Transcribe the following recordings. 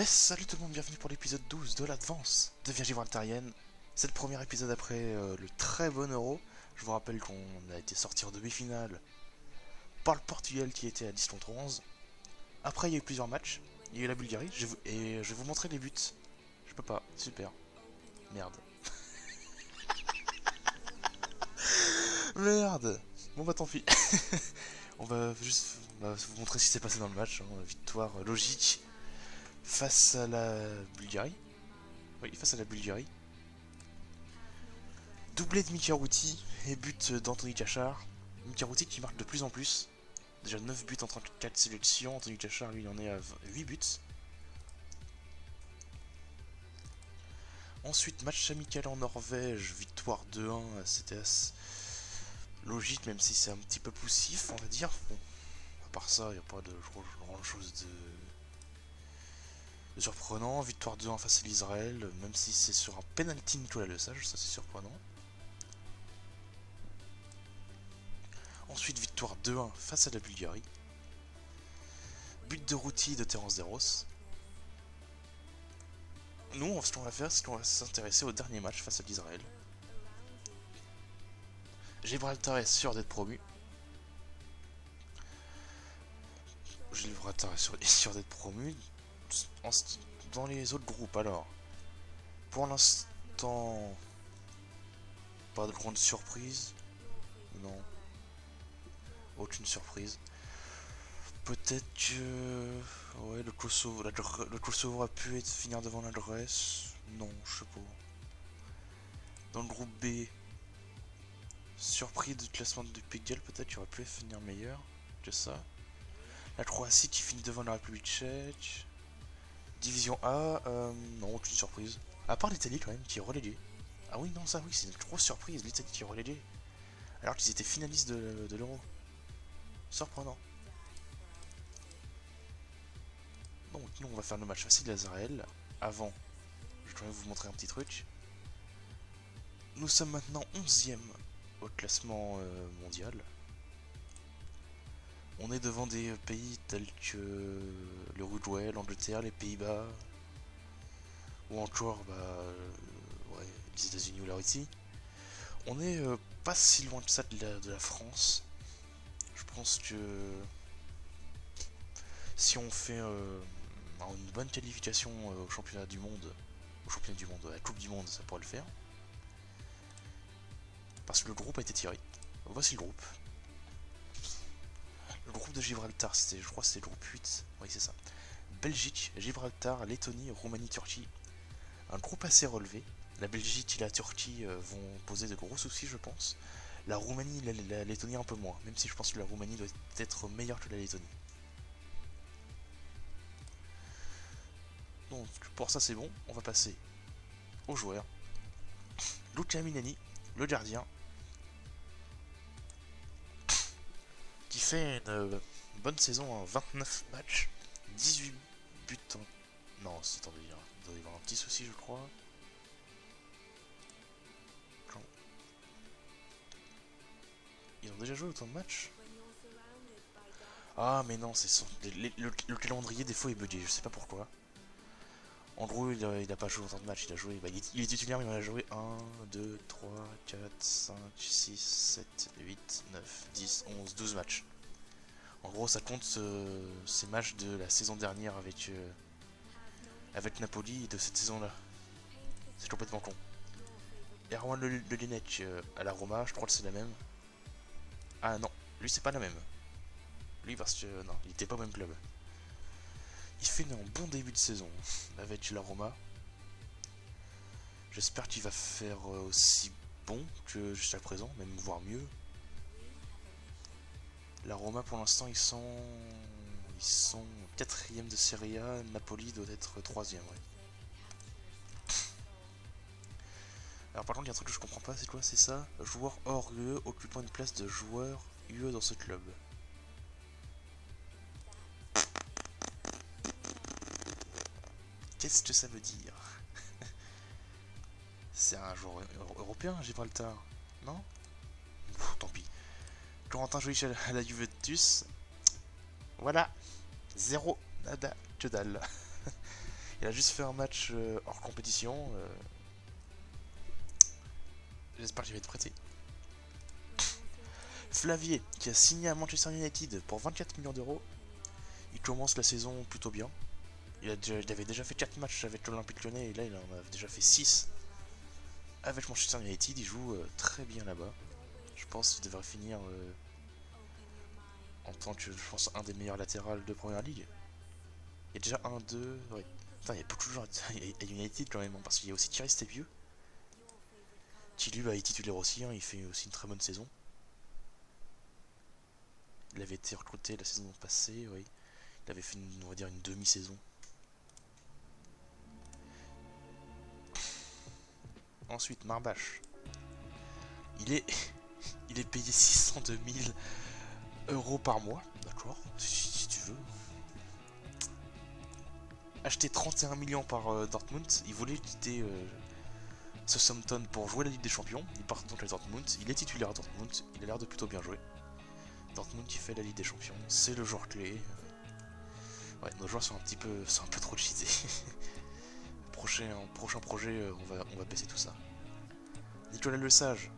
Salut tout le monde, bienvenue pour l'épisode 12 de l'Advance de Virgin Gibraltarienne. C'est le premier épisode après le très bon Euro. Je vous rappelle qu'on a été sorti en demi-finale par le Portugal qui était à 10 contre 11. Après il y a eu plusieurs matchs, il y a eu la Bulgarie, et je vais vous montrer les buts. Je peux pas, super. Merde. Merde. Bon bah tant pis. On va juste vous montrer ce qui s'est passé dans le match. Victoire logique face à la Bulgarie. Oui, face à la Bulgarie. Doublé de Mikarouti et but d'Anthony Cachard. Mikarouti qui marque de plus en plus. Déjà 9 buts en 34 sélections. Anthony Cachard, lui, il en est à 8 buts. Ensuite, match amical en Norvège. Victoire 2-1 à CTS. Logique, même si c'est un petit peu poussif, on va dire. Bon, à part ça, il n'y a pas de grand chose de surprenant. Victoire 2-1 face à l'Israël, même si c'est sur un penalty Nicolas Lesage, ça c'est surprenant. Ensuite, victoire 2-1 face à la Bulgarie. But de Routy de Terence Deros. Nous, ce qu'on va faire, c'est qu'on va s'intéresser au dernier match face à l'Israël. Gibraltar est sûr d'être promu. Gibraltar est sûr d'être promu. Dans les autres groupes, alors. Pour l'instant, pas de grande surprise. Non. Aucune surprise. Peut-être que ouais, le Kosovo a pu finir devant la Grèce. Non, je sais pas. Dans le groupe B, surpris du classement de Pays de Galles, peut-être qu'il aurait pu finir meilleur que ça. La Croatie qui finit devant la République tchèque. Division A, non, aucune surprise. À part l'Italie quand même, qui est reléguée. Ah oui, non, ça oui, c'est une grosse surprise, l'Italie qui est reléguée. Alors qu'ils étaient finalistes de l'Euro. Surprenant. Donc nous on va faire le match facile d'Azrael. Avant, je vais quand même vous montrer un petit truc. Nous sommes maintenant 11e au classement mondial. On est devant des pays tels que l'Uruguay, l'Angleterre, les Pays-Bas, ou encore ouais, les États-Unis ou la Russie. On est pas si loin que ça de la France. Je pense que si on fait une bonne qualification au championnat du monde, à la Coupe du Monde, ça pourrait le faire. Parce que le groupe a été tiré. Voici le groupe. Le groupe de Gibraltar, je crois que c'était le groupe 8. Oui, c'est ça. Belgique, Gibraltar, Lettonie, Roumanie, Turquie. Un groupe assez relevé. La Belgique et la Turquie vont poser de gros soucis, je pense. La Roumanie et la Lettonie un peu moins, même si je pense que la Roumanie doit être meilleure que la Lettonie. Donc pour ça c'est bon, on va passer aux joueurs. Luca Minani, le gardien, qui fait une bonne saison en 29 matchs, 18 buts en... Non, attendez, il doit y avoir un petit souci je crois. Ils ont déjà joué autant de matchs? Ah mais non, le calendrier des fois est bugué, je sais pas pourquoi. En gros, il a pas joué autant de matchs, il a joué. Il est titulaire, mais il en a joué 1, 2, 3, 4, 5, 6, 7, 8, 9, 10, 11, 12 matchs. En gros, ça compte ces matchs de la saison dernière avec Napoli et de cette saison-là. C'est complètement con. Erwan Le Linec à la Roma, je crois que c'est la même. Ah non, lui c'est pas la même. Lui parce que non, il était pas au même club. Il fait un bon début de saison avec la Roma. J'espère qu'il va faire aussi bon que jusqu'à présent, même voire mieux. La Roma pour l'instant ils sont 4ème de Serie A, Napoli doit être 3ème. Ouais. Alors par contre il y a un truc que je comprends pas, c'est quoi? C'est ça? Joueur hors UE occupant une place de joueur UE dans ce club. Qu'est-ce que ça veut dire? C'est un joueur européen, Gibraltar, non? Pff, tant pis. Corentin Jolich à la Juventus. Voilà. Zéro. Nada. Que dalle. Il a juste fait un match hors compétition. J'espère qu'il va être prêté. Flavier, qui a signé à Manchester United pour 24 millions d'euros. Il commence la saison plutôt bien. Il avait déjà fait 4 matchs avec l'Olympique Lyonnais et là il en a déjà fait 6 avec Manchester United. Il joue très bien là-bas. Je pense qu'il devrait finir en tant que, je pense, un des meilleurs latérales de Première Ligue. Il y a déjà un, deux, ouais. Putain, il y a beaucoup de gens à United quand même, hein, parce qu'il y a aussi Thierry Stévieux, qui lui est titulaire aussi, hein, il fait aussi une très bonne saison. Il avait été recruté la saison passée, oui. Il avait fait, on va dire, une demi-saison. Ensuite, Marbache. Il est, il est payé 602 000 euros par mois, d'accord, si tu veux. Acheté 31 millions par Dortmund, il voulait quitter Southampton pour jouer la Ligue des Champions. Il part donc à Dortmund, il est titulaire à Dortmund, il a l'air de plutôt bien jouer. Dortmund qui fait la Ligue des Champions, c'est le joueur clé. Ouais, nos joueurs sont un peu trop cheatés. prochain projet, on va baisser tout ça. Nicolas Lesage,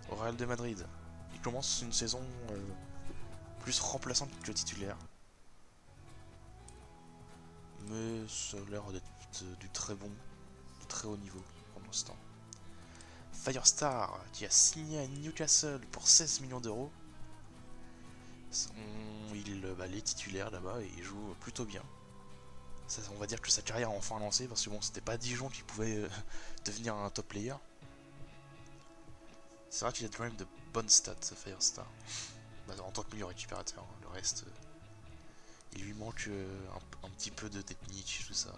au Real de Madrid. Il commence une saison plus remplaçante que titulaire. Mais ça a l'air d'être du très bon, du très haut niveau pour l'instant. Firestar, qui a signé à Newcastle pour 16 millions d'euros. Il est titulaire là-bas et il joue plutôt bien. Ça, on va dire que sa carrière a enfin lancé parce que bon, c'était pas Dijon qui pouvait devenir un top player. C'est vrai qu'il a quand même de bonnes stats, Firestar. Bah, en tant que meilleur récupérateur, hein, le reste, il lui manque un petit peu de technique, tout ça.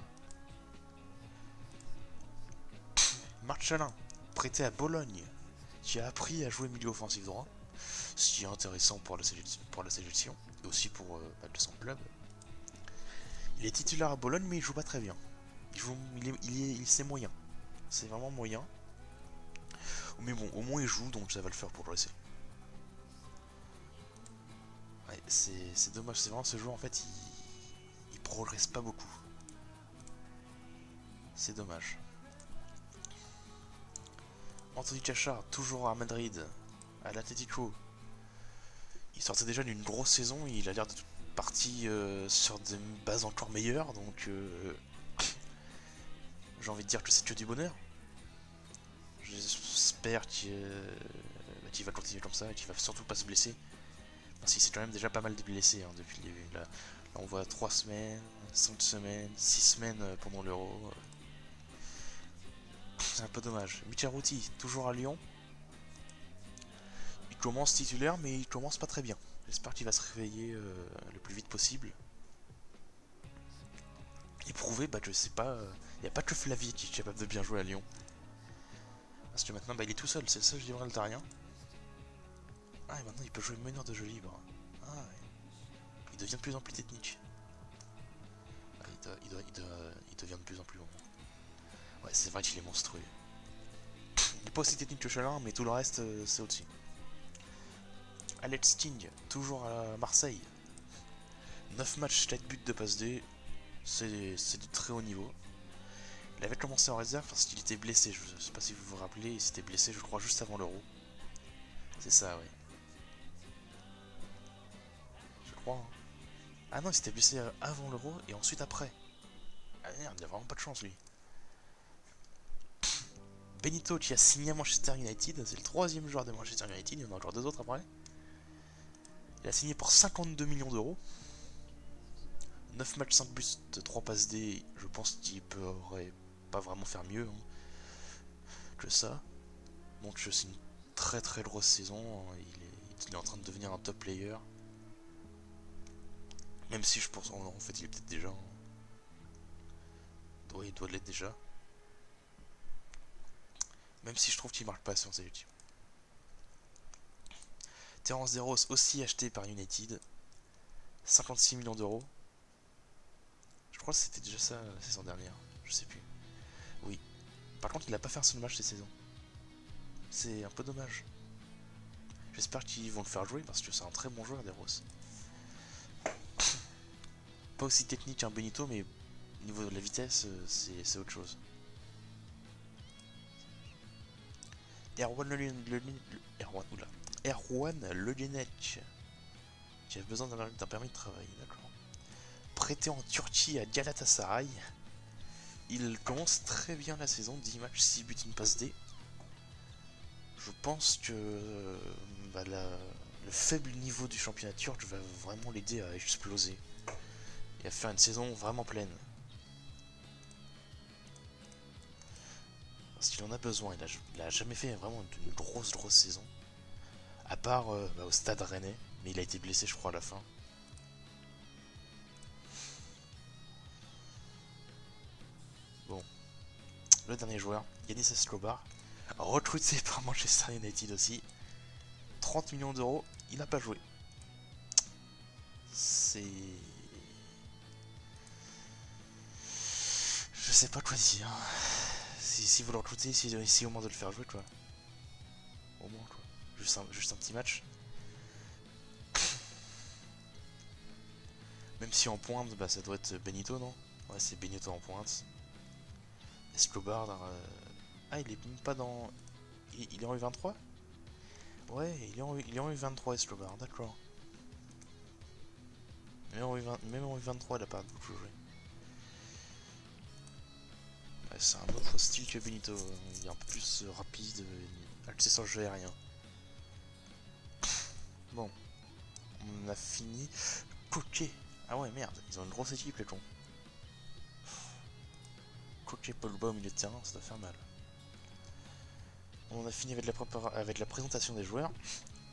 Marchalin, prêté à Bologne, qui a appris à jouer milieu offensif droit, ce qui est intéressant pour la sélection et aussi pour son club. Il est titulaire à Bologne, mais il joue pas très bien. C'est moyen. C'est vraiment moyen. Mais bon, au moins il joue, donc ça va le faire progresser. Ouais, c'est dommage, c'est vraiment ce joueur en fait, il progresse pas beaucoup. C'est dommage. Anthony Cachard, toujours à Madrid, à l'Atlético. Il sortait déjà d'une grosse saison, il a l'air d'être parti sur des bases encore meilleures, donc j'ai envie de dire que c'est que du bonheur. J'espère qu'il va continuer comme ça et qu'il va surtout pas se blesser. Parce qu'il s'est quand même déjà pas mal blessé hein, depuis le début. Là, on voit 3 semaines, 5 semaines, 6 semaines pendant l'Euro. C'est un peu dommage. Micharouti, toujours à Lyon. Il commence titulaire, mais il commence pas très bien. J'espère qu'il va se réveiller le plus vite possible. Et prouver, je sais pas, il n'y a pas que Flavier qui est capable de bien jouer à Lyon. Parce que maintenant, il est tout seul, c'est le seul Gibraltarien. Ah, et maintenant il peut jouer meneur de jeu libre. Ah, ouais. Il devient de plus en plus technique. Ah, il devient de plus en plus bon. Ouais, c'est vrai qu'il est monstrueux. Il n'est pas aussi technique que Chalin, mais tout le reste, c'est au-dessus. Alex Sting, toujours à Marseille. 9 matchs, 4 buts de passe D. C'est du très haut niveau. Il avait commencé en réserve parce qu'il était blessé. Je sais pas si vous vous rappelez, il s'était blessé, je crois, juste avant l'Euro. C'est ça, ouais. Je crois. Hein. Ah non, il s'était blessé avant l'Euro et ensuite après. Ah merde, il a vraiment pas de chance, lui. Benito qui a signé à Manchester United, c'est le 3ème joueur de Manchester United, il y en a encore 2 autres après. Il a signé pour 52 millions d'euros. 9 matchs, 5 buts, 3 passes D, je pense qu'il pourrait pas vraiment faire mieux hein, que ça. Donc c'est une très très grosse saison, il est en train de devenir un top player. Même si je pense, en fait il est peut-être déjà... Oui, il doit l'être déjà. Même si je trouve qu'il marque pas sur ses ultimes. Terence Deros aussi acheté par United. 56 millions d'euros. Je crois que c'était déjà ça la saison dernière. Je sais plus. Oui. Par contre, il a pas fait un seul match cette saison. C'est un peu dommage. J'espère qu'ils vont le faire jouer parce que c'est un très bon joueur, Deros. Pas aussi technique qu'un Benito, mais Au niveau de la vitesse, c'est autre chose. Erwan Lelinec, qui a besoin d'un permis de travail, d'accord. Prêté en Turquie à Galatasaray. Il commence très bien la saison, 10 matchs, 6 buts, une passe D. Je pense que le faible niveau du championnat turc va vraiment l'aider à exploser et à faire une saison vraiment pleine. Parce qu'il en a besoin, il a jamais fait vraiment une grosse saison. À part au Stade Rennais, mais il a été blessé je crois à la fin. Bon, le dernier joueur, Yanis Escobar, recruté par Manchester United aussi. 30 millions d'euros, il n'a pas joué. C'est... Je sais pas quoi dire. Si vous le recrutez, essayez au moins de le faire jouer, quoi. Au moins, quoi. Juste un petit match. Même si en pointe, bah ça doit être Benito, non? Ouais, c'est Benito en pointe. Escobar, ah, il est même pas dans... Il est en U23? Ouais, il est en U23, Escobar, d'accord. Même en U23, il a pas beaucoup joué. Ouais, c'est un autre style que Benito. Il est un peu plus rapide, axé sur le jeu aérien. Bon, on a fini. Coquet. Ah ouais, merde, ils ont une grosse équipe, les cons. Coquet, Pogba au milieu de terrain, ça doit faire mal. On a fini avec la présentation des joueurs.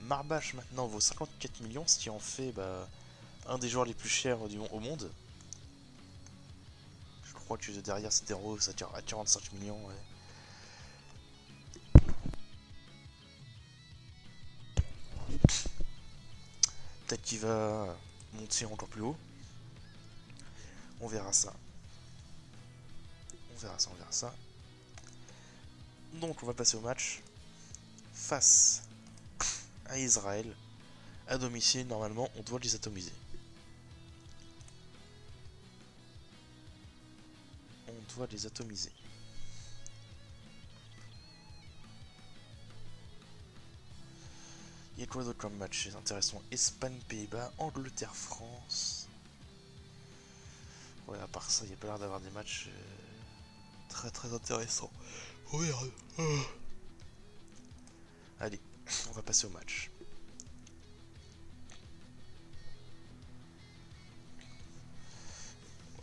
Marbache maintenant vaut 54 millions, ce qui en fait un des joueurs les plus chers au monde. Je crois que derrière c'était Rose à 45 millions. Ouais. Peut-être qu'il va monter encore plus haut. On verra ça. On verra ça. Donc on va passer au match. Face à Israël. À domicile, normalement, on doit les atomiser. On doit les atomiser. Il y a quoi d'autre comme match? C'est intéressant. Espagne, Pays-Bas, Angleterre, France. Ouais, à part ça, il n'y a pas l'air d'avoir des matchs très intéressants. Oh merde. Allez, on va passer au match.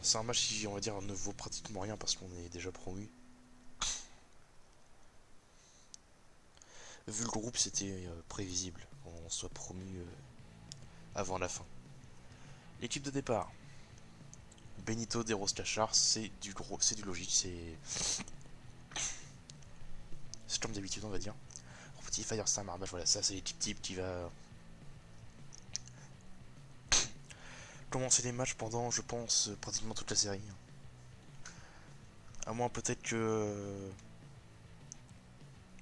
C'est un match qui, on va dire, ne vaut pratiquement rien parce qu'on est déjà promu. Vu le groupe, c'était prévisible qu'on soit promu avant la fin. L'équipe de départ. Benito, Deros, Cachar, c'est du logique, c'est comme d'habitude, on va dire. Petit Firestar, Marbache, voilà, ça c'est l'équipe type qui va commencer les matchs pendant, je pense, pratiquement toute la série. À moins peut-être que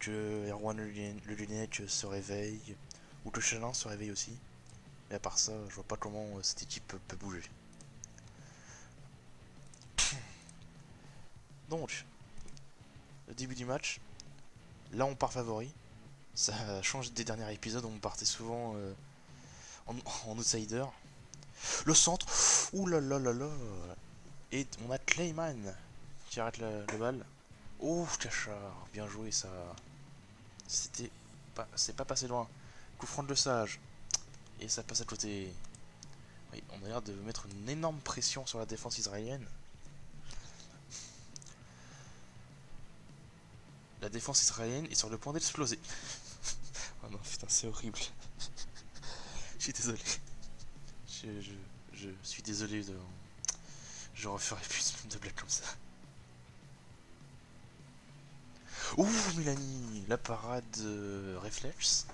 Erwan Le Lunec se réveille, ou que Chalin se réveille aussi. Mais à part ça, je vois pas comment cette équipe peut bouger. Donc, le début du match, là on part favori. Ça change des derniers épisodes où on partait souvent en outsider. Le centre, ouh là là là là. Et on a Clayman qui arrête la balle. Oh, Cachard, bien joué ça. C'est pas passé loin. Coup franc de Le Sage. Et ça passe à côté. Oui, on a l'air de mettre une énorme pression sur la défense israélienne. La défense israélienne est sur le point d'exploser. Oh non, putain, c'est horrible. Je suis désolé. Je suis désolé de... Je referai plus de blagues comme ça. Ouh, Mélanie, la parade réflexe.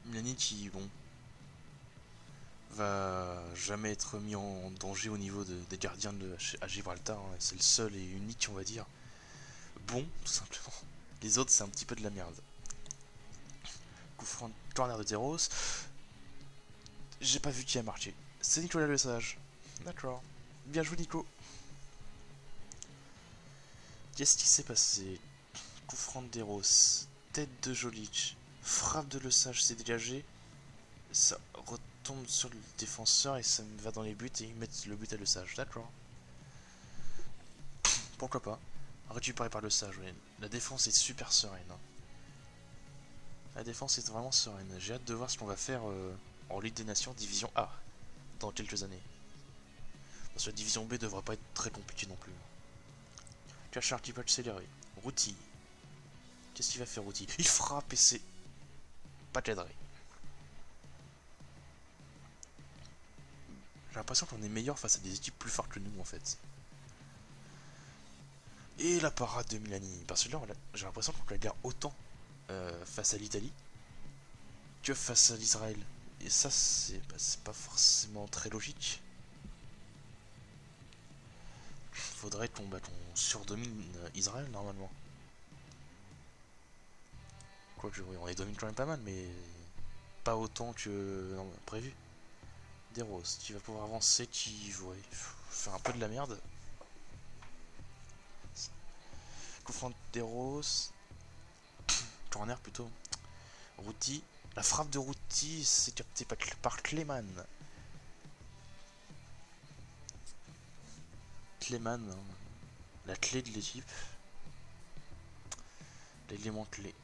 Mélanie qui, bon, va jamais être mis en danger au niveau des gardiens à Gibraltar. Hein. C'est le seul et unique, on va dire. Bon, tout simplement. Les autres, c'est un petit peu de la merde. Coup franc, corner de Teros. J'ai pas vu qui a marqué. C'est Nicolas le Sage. D'accord. Bien joué, Nico. Qu'est-ce qui s'est passé? Coup franc de Deros. Tête de Jolic. Frappe de Le Sage, c'est dégagé. Ça retombe sur le défenseur et ça me va dans les buts et ils mettent le but à Le Sage. D'accord. Pourquoi pas. Récupéré par Le Sage, ouais. La défense est super sereine. Hein. La défense est vraiment sereine. J'ai hâte de voir ce qu'on va faire en Ligue des Nations Division A dans quelques années. Parce que la Division B devrait pas être très compliquée non plus. Cachard qui peut accélérer. Routy. Qu'est-ce qu'il va faire Routy? Il frappe et c'est pas cadré. J'ai l'impression qu'on est meilleur face à des équipes plus fortes que nous en fait. Et la parade de Milani. Parce que là, j'ai l'impression qu'on la garde autant face à l'Italie que face à l'Israël. Et ça, c'est pas forcément très logique. Faudrait qu'on surdomine Israël normalement. Quoique, oui, on les domine quand même pas mal, mais pas autant que non, prévu. Deros, qui va pouvoir avancer, qui ouais, faire un peu de la merde. Coup franc de Deros. Corner plutôt. Routy. La frappe de Routy, c'est capté par Cléman. Cléman, hein, la clé de l'équipe. L'élément clé.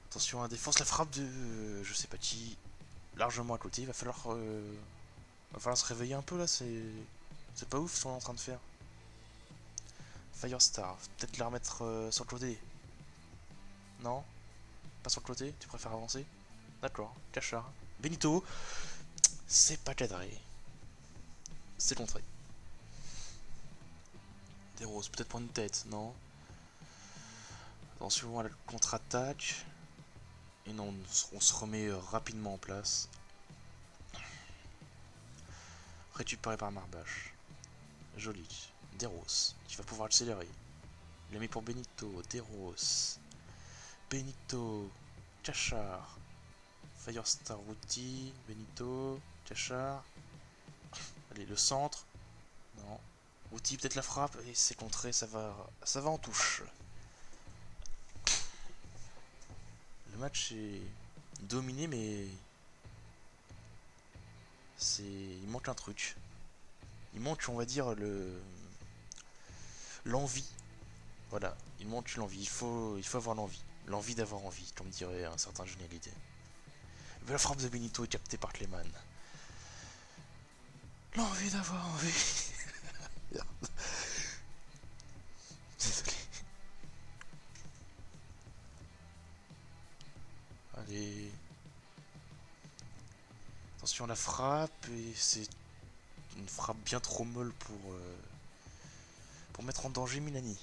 Attention à la défense, la frappe de je sais pas qui, largement à côté. Il va falloir se réveiller un peu là, c'est pas ouf ce qu'on est en train de faire. Firestar, peut-être la remettre sur le côté. Non, pas sur le côté, tu préfères avancer? D'accord, Cachard. Benito, c'est pas cadré. C'est contré. Des roses, peut-être pour une tête, non? Attention à la contre-attaque. Et non, on se remet rapidement en place. Récupéré par Marbache. Joli. Deros, qui va pouvoir accélérer. Il l'a mis pour Benito. Deros. Benito. Cachard. Firestar Routy. Benito. Cachard. Allez, le centre. Non. Routy, peut-être la frappe. Et c'est contré, ça va en touche. Le match est dominé, mais il manque un truc. Il manque, on va dire, l'envie. Voilà, il manque l'envie. Il faut avoir l'envie. L'envie d'avoir envie, comme dirait un certain génialité. Mais la frappe de Benito est captée par Cléman. L'envie d'avoir envie. Désolé. Allez. Attention à la frappe, et c'est une frappe bien trop molle pour mettre en danger Milani.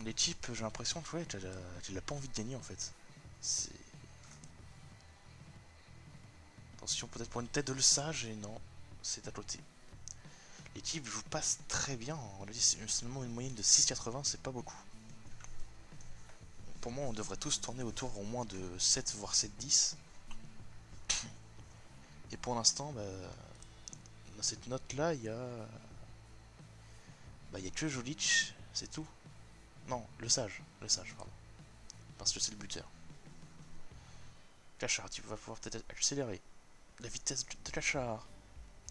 Les types, j'ai l'impression que ouais, tu n'as pas envie de gagner en fait. C'est... Attention, peut-être pour une tête de Le Sage, et non, c'est à côté. Les types jouent pas très bien, on a dit seulement une moyenne de 6,80, c'est pas beaucoup. Pour moi, on devrait tous tourner autour au moins de 7 voire 7,10. Et pour l'instant, dans cette note-là, il y a... il y a que Jolic, c'est tout. Non, le sage, pardon. Parce que c'est le buteur. Cachard, tu vas pouvoir peut-être accélérer. La vitesse de Cachard.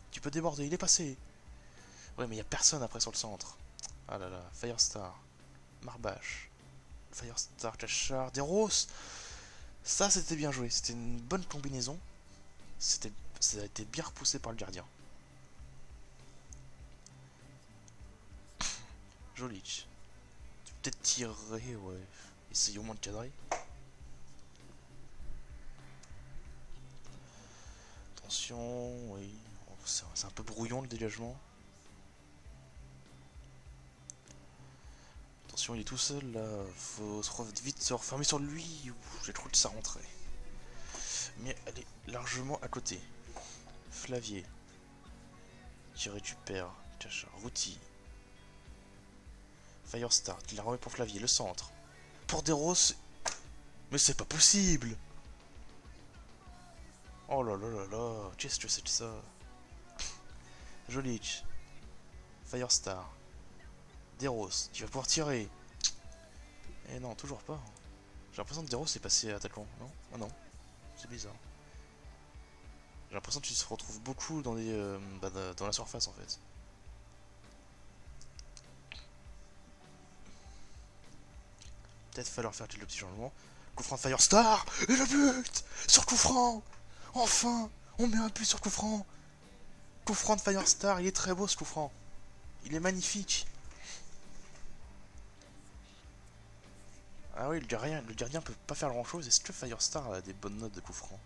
Tu peux déborder, il est passé. Ouais, mais il n'y a personne après sur le centre. Ah là là, Firestar. Marbache. Firestar, Cachard, Deros. Ça, c'était bien joué. C'était une bonne combinaison. Ça a été bien repoussé par le gardien. Jolic. Peut-être tirer, ouais. Essayer au moins de cadrer. Attention, oui. C'est un peu brouillon le dégagement. Attention, il est tout seul là. Faut vite se refermer sur lui. J'ai trouvé que ça rentrait. Mais elle est largement à côté. Flavier. Qui récupère. Cachard. Routy. Firestar. Qui la remet pour Flavier. Le centre. Pour Deros. Mais c'est pas possible. Oh là là là là, qu'est-ce que c'est que ça? Jolich. Firestar. Deros, tu vas pouvoir tirer. Eh non, toujours pas. J'ai l'impression que Deros est passé attaquant, non? Ah non, c'est bizarre. J'ai l'impression que tu se retrouves beaucoup dans les, dans la surface en fait. Peut-être falloir faire quelques petits changements. Coup franc de Firestar. Et le but sur coup franc. Enfin, on met un but sur coup franc. Coup franc de Firestar, il est très beau ce coup franc. Il est magnifique. Ah oui, le gardien peut pas faire grand chose. Est-ce que Firestar a des bonnes notes de coup franc?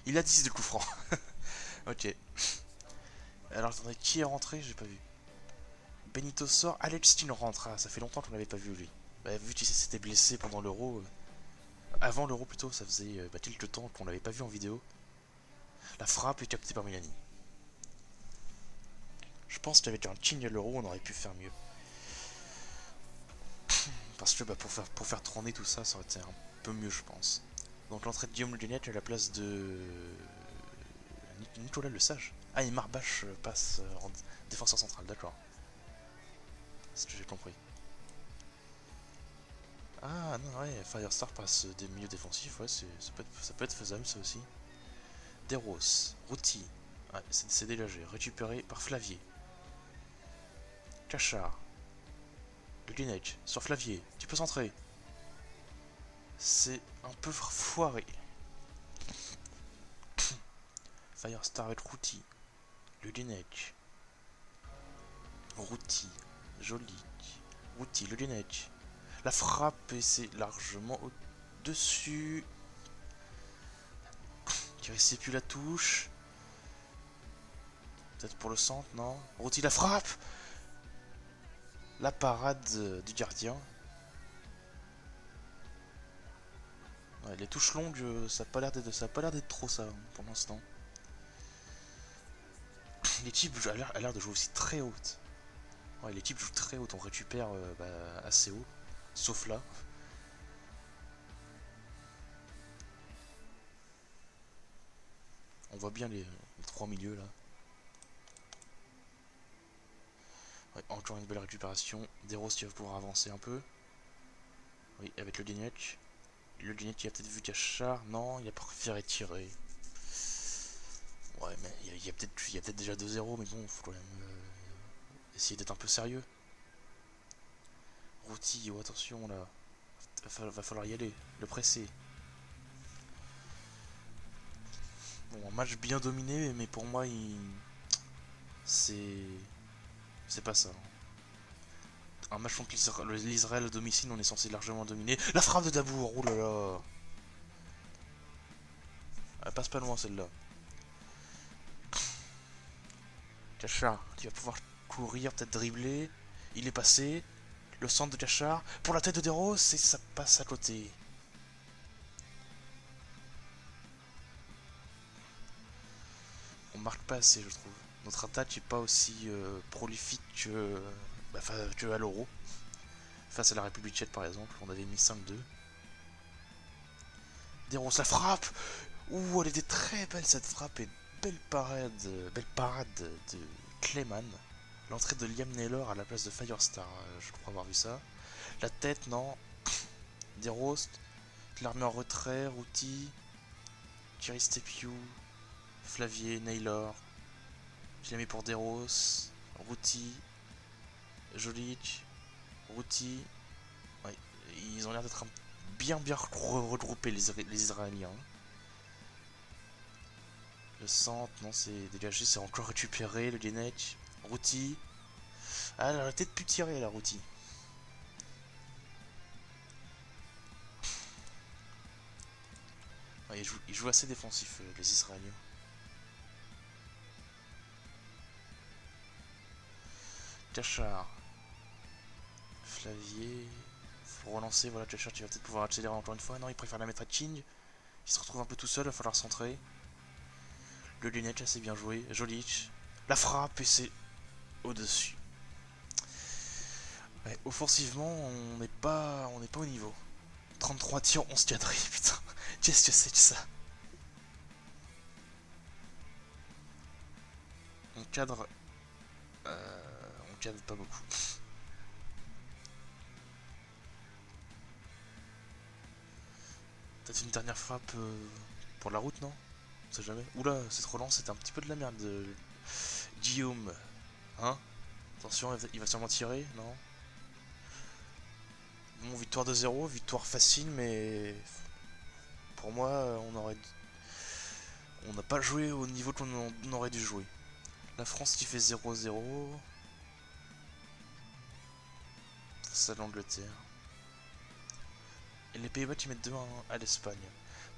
Il a 10 de coup franc. Ok. Alors attendez, qui est rentré? J'ai pas vu. Benito sort, Alex Stein rentre. Ah, ça fait longtemps qu'on l'avait pas vu lui. Bah, vu qu'il s'était blessé pendant l'Euro, avant l'Euro plutôt, ça faisait quelques temps qu'on l'avait pas vu en vidéo. La frappe est captée par Milani. Je pense qu'avec un King à l'Euro, on aurait pu faire mieux. Parce que pour faire tourner tout ça, ça aurait été un peu mieux, je pense. Donc l'entrée de Guillaume Le Gagnet à la place de Nicolas Le Sage. Ah, et Marbache passe en défenseur central, d'accord. C'est ce que j'ai compris. Ah non, ouais, Firestar passe des milieux défensifs, ouais, ça peut être faisable ça aussi. Deros, Routy, ouais, c'est dégagé, récupéré par Flavier. Cachard, le Lineage, sur Flavier, tu peux centrer. C'est un peu foiré. Firestar avec Routy, le Lineage. Routy, joli. Routy, le Lineage. La frappe et c'est largement au-dessus. Qui restait plus la touche. Peut-être pour le centre, non. Routy la frappe. La parade du gardien. Ouais, les touches longues, ça n'a pas l'air d'être trop ça pour l'instant. L'équipe a l'air de jouer aussi très haute. Ouais, l'équipe joue très haute, on récupère assez haut. Sauf là. On voit bien les trois milieux là. Ouais, encore une belle récupération. Deros qui va pouvoir avancer un peu. Oui, avec le Guignac. Le Guignac qui a peut-être vu Cachard. Non, il a préféré tirer. Ouais, mais il y a peut-être déjà 2-0, mais bon, faut quand même essayer d'être un peu sérieux. Routy, oh, attention là. Va falloir y aller, le presser. Bon, un match bien dominé, mais pour moi, c'est pas ça. Un match contre l'Israël à domicile, on est censé largement dominer. La frappe de Dabour, oh là là. Elle passe pas loin celle-là. Cachard, tu vas pouvoir courir, peut-être dribbler. Il est passé. Le centre de Cachard. Pour la tête de Deros, et ça passe à côté. On marque pas assez, je trouve. Notre attaque n'est pas aussi prolifique que à l'Euro. Face à la République tchèque, par exemple, on avait mis 5-2. Deros la frappe. Ouh, elle était très belle cette frappe et belle parade de Clayman. L'entrée de Liam Naylor à la place de Firestar, je crois avoir vu ça. La tête, non. Deros, l'armée en retrait, Routy, Thierry Stepiou, Flavier, Naylor. Je l'ai mis pour Deros, Routy, Jolic, Routy. Ouais, ils ont l'air d'être bien regroupés les Israéliens. Le centre, non, c'est dégagé, c'est encore récupéré. Le Guenech, Routy. Ah, elle aurait peut-être pu tirer la Routy. Ouais, ils jouent assez défensif, les Israéliens. Cachard. Flavier. Faut relancer, voilà, Cachard, tu vas peut-être pouvoir accélérer encore une fois. Non, il préfère la mettre à King. Il se retrouve un peu tout seul, il va falloir centrer. Le Lunette, assez bien joué. Jolic. La frappe, et c'est au-dessus. Ouais, offensivement, on n'est pas au niveau. 33 tirs, 11 cadrés, putain. Qu'est-ce que c'est que ça? cadre, on cadre pas beaucoup. Peut-être une dernière frappe pour la route, non? On sait jamais. Oula, cette relance c'était un petit peu de la merde. Guillaume, hein? Attention, il va sûrement tirer, non? Bon, victoire de 0, victoire facile, mais pour moi, on n'a pas joué au niveau qu'on aurait dû jouer. La France qui fait 0-0. C'est l'Angleterre. Et les Pays-Bas qui mettent 2-1 à l'Espagne.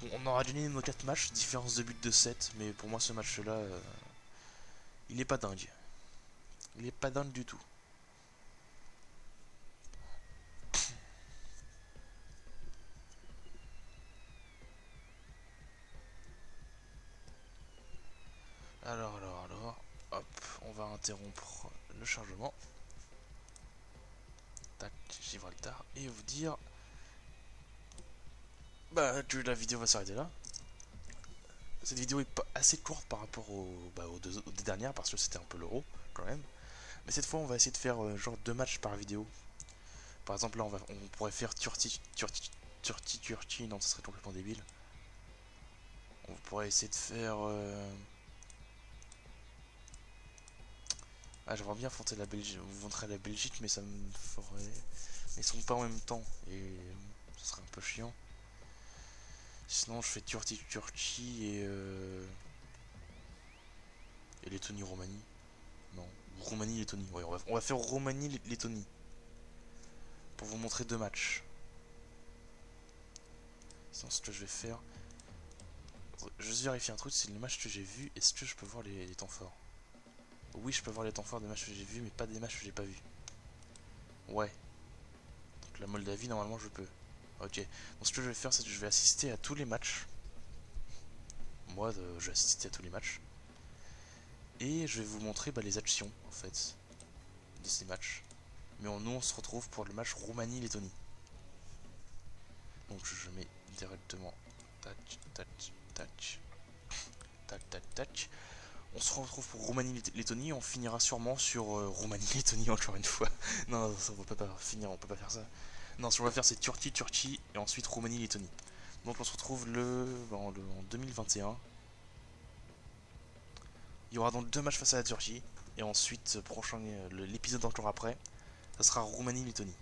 Bon, on aura gagné nos 4 matchs, différence de but de 7, mais pour moi ce match-là, il est pas dingue. Il est pas dingue du tout. Alors, hop, on va interrompre le chargement. Tac, Gibraltar, et vous dire que la vidéo va s'arrêter là. Cette vidéo est pas assez courte par rapport aux deux dernières parce que c'était un peu l'euro quand même. Mais cette fois on va essayer de faire genre 2 matchs par vidéo. Par exemple là on pourrait faire Turquie, non ça serait complètement débile. On pourrait essayer de faire... Ah j'aimerais bien affronter la Belgique, vous montrer la Belgique mais ça me ferait... Mais ils sont pas en même temps et ça serait un peu chiant. Sinon je fais Turquie et Lettonie-Roumanie. Non, Roumanie-Lettonie. Ouais, on va faire Roumanie-Lettonie. Pour vous montrer 2 matchs. Sinon, ce que je vais faire... Je vais juste vérifier un truc, c'est les matchs que j'ai vus. Est-ce que je peux voir les temps forts? Oui, je peux voir les temps forts des matchs que j'ai vus, mais pas des matchs que j'ai pas vus. Ouais. Donc la Moldavie, normalement, je peux. Ok. Donc ce que je vais faire, c'est que je vais assister à tous les matchs. Moi, je vais assister à tous les matchs. Et je vais vous montrer les actions, en fait, de ces matchs. Mais nous, on se retrouve pour le match Roumanie-Lettonie. Donc je mets directement tac, tac, tac, tac, tac, tac. On se retrouve pour Roumanie-Lettonie. On finira sûrement sur Roumanie-Lettonie encore une fois. Non, ça on peut pas finir, on peut pas faire ça. Non, ce qu'on va faire c'est Turquie et ensuite Roumanie-Lettonie. Donc on se retrouve en 2021. Il y aura donc 2 matchs face à la Turquie. Et ensuite, l'épisode encore après, ça sera Roumanie-Lettonie.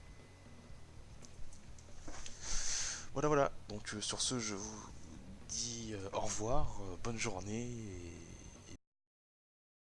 Voilà. Donc sur ce, je vous dis au revoir, bonne journée. Et